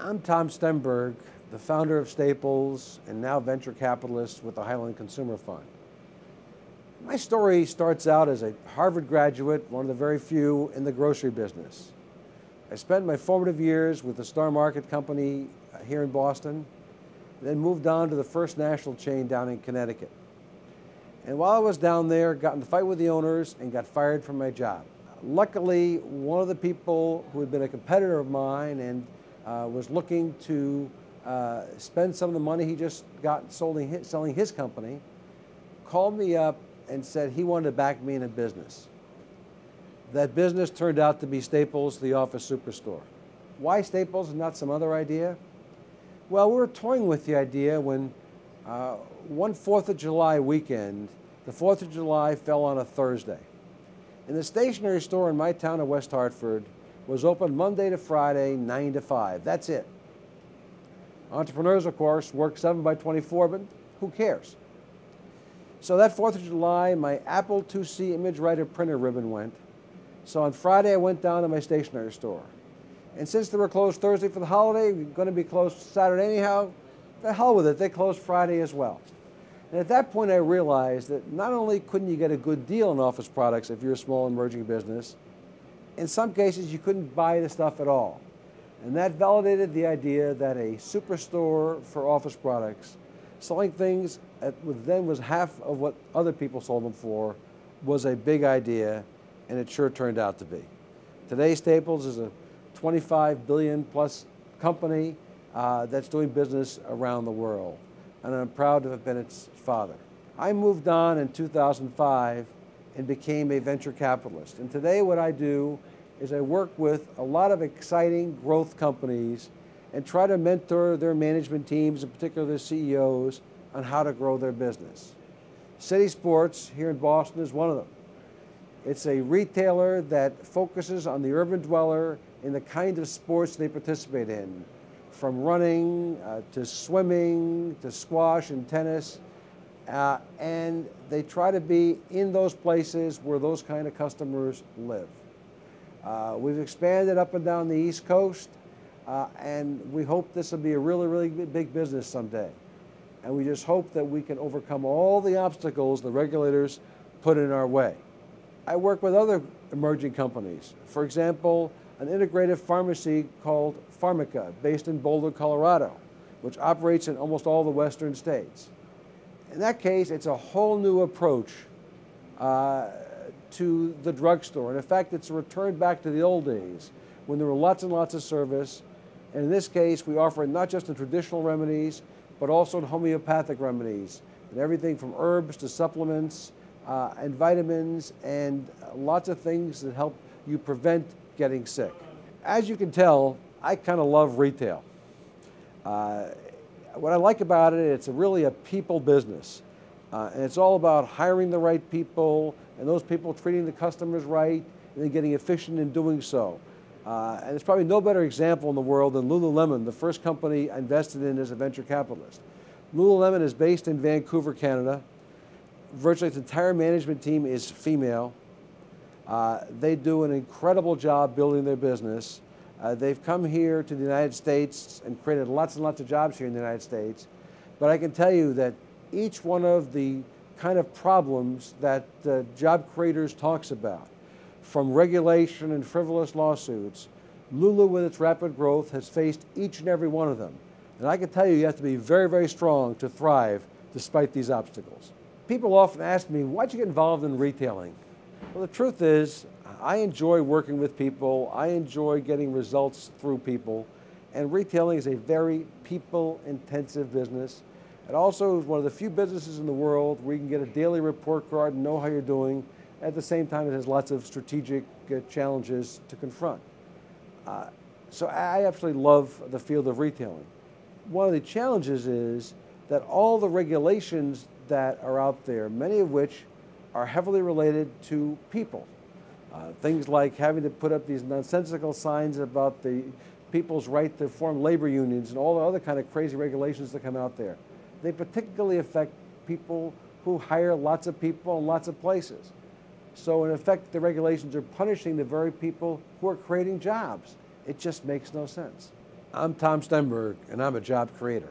I'm Tom Stemberg, the founder of Staples and now venture capitalist with the Highland Consumer Fund. My story starts out as a Harvard graduate, one of the very few in the grocery business. I spent my formative years with the Star Market Company here in Boston, then moved on to the first national chain down in Connecticut. And while I was down there, got in a fight with the owners and got fired from my job. Luckily, one of the people who had been a competitor of mine and was looking to spend some of the money he just got selling his company, called me up and said he wanted to back me in a business. That business turned out to be Staples, the office superstore. Why Staples and not some other idea? Well, we were toying with the idea when one 4th of July weekend, the 4th of July fell on a Thursday. And the stationery store in my town of West Hartford was open Monday to Friday, 9 to 5. That's it. Entrepreneurs, of course, work 7 by 24, but who cares? So that 4th of July, my Apple IIc image writer printer ribbon went. So on Friday, I went down to my stationery store. And since they were closed Thursday for the holiday, we're going to be closed Saturday anyhow, the hell with it, they closed Friday as well. And at that point, I realized that not only couldn't you get a good deal on office products if you're a small emerging business, in some cases, you couldn't buy the stuff at all. And that validated the idea that a superstore for office products, selling things at what then was half of what other people sold them for, was a big idea, and it sure turned out to be. Today, Staples is a 25 billion plus company that's doing business around the world, and I'm proud to have been its father. I moved on in 2005 and became a venture capitalist. And today what I do is I work with a lot of exciting growth companies and try to mentor their management teams, in particular their CEOs, on how to grow their business. City Sports here in Boston is one of them. It's a retailer that focuses on the urban dweller in the kind of sports they participate in, from running to swimming to squash and tennis. And they try to be in those places where those kind of customers live. We've expanded up and down the East Coast, and we hope this will be a really, really big business someday. And we just hope that we can overcome all the obstacles the regulators put in our way. I work with other emerging companies. For example, an integrative pharmacy called Pharmaca, based in Boulder, Colorado, which operates in almost all the western states. In that case, it's a whole new approach to the drugstore. And in fact, it's a return back to the old days when there were lots and lots of service. And in this case, we offer not just the traditional remedies, but also the homeopathic remedies, and everything from herbs to supplements and vitamins and lots of things that help you prevent getting sick. As you can tell, I kind of love retail. What I like about it, it's really a people business. And it's all about hiring the right people and those people treating the customers right and then getting efficient in doing so. And there's probably no better example in the world than Lululemon, the first company I invested in as a venture capitalist. Lululemon is based in Vancouver, Canada. Virtually its entire management team is female. They do an incredible job building their business. They've come here to the United States and created lots and lots of jobs here in the United States. But I can tell you that each one of the kind of problems that job creators talks about, from regulation and frivolous lawsuits, Lulu, with its rapid growth, has faced each and every one of them. And I can tell you, you have to be very, very strong to thrive despite these obstacles. People often ask me, why'd you get involved in retailing? Well, the truth is, I enjoy working with people. I enjoy getting results through people. And retailing is a very people-intensive business. It also is one of the few businesses in the world where you can get a daily report card and know how you're doing. At the same time, it has lots of strategic challenges to confront. So I absolutely love the field of retailing. One of the challenges is that all the regulations that are out there, many of which are heavily related to people. Things like having to put up these nonsensical signs about the people's right to form labor unions and all the other kind of crazy regulations that come out there. They particularly affect people who hire lots of people in lots of places. So in effect, the regulations are punishing the very people who are creating jobs. It just makes no sense. I'm Tom Stemberg, and I'm a job creator.